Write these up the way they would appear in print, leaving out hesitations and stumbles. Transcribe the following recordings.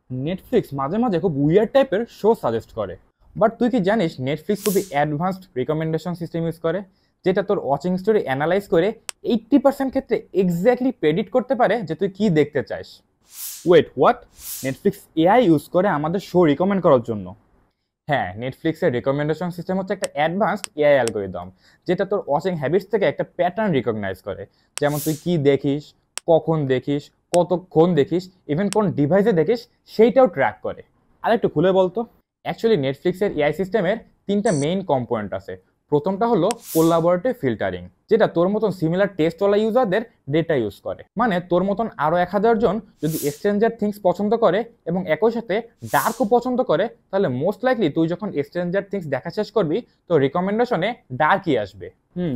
Netflix মাঝে মাঝে খুব উইয়ার্ড টাইপের শো সাজেস্ট করে। বাট তুই কি জানিস নেটফ্লিক্স খুবই অ্যাডভান্সড রিকমেন্ডেশন সিস্টেম ইউজ করে, যেটা তোর ওয়াচিং স্টোরি অ্যানালাইজ করে 80% ক্ষেত্রে এক্স্যাক্টলি প্রেডিক্ট করতে পারে যে তুই কি দেখতে চাস। Wait, what? Netflix AI use করে আমাদের শো রিকমেন্ড করার জন্য? হ্যাঁ, নেটফ্লিক্সের রিকমেন্ডেশন সিস্টেম হচ্ছে একটা অ্যাডভান্সড এআই অ্যালগোরিদম, যেটা তোর ওয়াচিং হ্যাবিটস থেকে একটা প্যাটার্ন রিকগনাইজ করে। যেমন তুই কি দেখিস, কখন দেখিস, কতক্ষণ দেখিস, ইভেন কোন ডিভাইসে দেখিস, সেইটাও ট্র্যাক করে। আর একটু খুলে বলতো। অ্যাকচুয়ালি নেটফ্লিক্সের এআই সিস্টেমের তিনটা মেইন কম্পোনেন্ট আছে। প্রথমটা হলো কোলাবোরেটিভ ফিল্টারিং, যেটা তোর মতন সিমিলার টেস্টওয়ালা ইউজারদের ডেটা ইউজ করে। মানে তোর মতন আরও 1000 জন যদি স্ট্রেঞ্জার থিংস পছন্দ করে এবং একই সাথে ডার্কও পছন্দ করে, তাহলে মোস্ট লাইকলি তুই যখন স্ট্রেঞ্জার থিংস দেখা শেষ করবি তো রিকমেন্ডেশনে ডার্কই আসবে।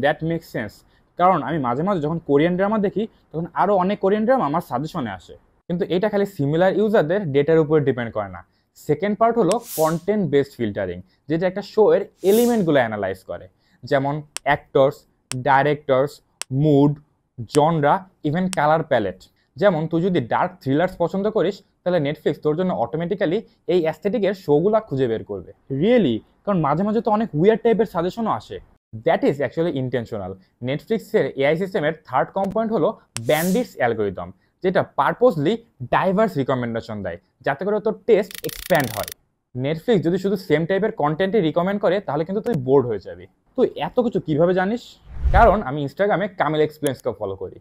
That makes sense. কারণ আমি মাঝে মাঝে যখন কোরিয়ান ড্রামা দেখি তখন আরও অনেক কোরিয়ান ড্রামা আমার সাজেশনে আসে। কিন্তু এটা খালি সিমিলার ইউজারদের ডেটার উপর ডিপেন্ড করে না। সেকেন্ড পার্ট হলো কন্টেন্ট বেসড ফিল্টারিং, যেটা একটা শো এর এলিমেন্টগুলো অ্যানালাইজ করে। যেমন actors, directors, mood, genre, even colour palette. যেমন তুই যদি ডার্ক থ্রিলার্স পছন্দ করিস তাহলে নেটফ্লিক্স তোর জন্য অটোমেটিক্যালি এই অ্যাস্থেটিকের শোগুলো খুঁজে বের করবে। রিয়েলি? কারণ মাঝে মাঝে তো অনেক উইয়ার্ড টাইপের সাজেশনও আসে। That is actually intentional. নেটফ্লিক্সের এআই সিস্টেমের থার্ড কম্পোনেন্ট হলো ব্যান্ডিটস অ্যালগোরিদম, যেটা পারপোজলি ডাইভার্স রিকমেন্ডেশন দেয়, যাতে করে তোর টেস্ট এক্সপ্যান্ড হয়। নেটফ্লিক্স যদি শুধু সেম টাইপের কন্টেন্টই রিকমেন্ড করে তাহলে কিন্তু তুই বোর্ড হয়ে যাবি। তুই এত কিছু কিভাবে জানিস? কারণ আমি ইনস্টাগ্রামে কামিল এক্সপ্লেন্সকে ফলো করি।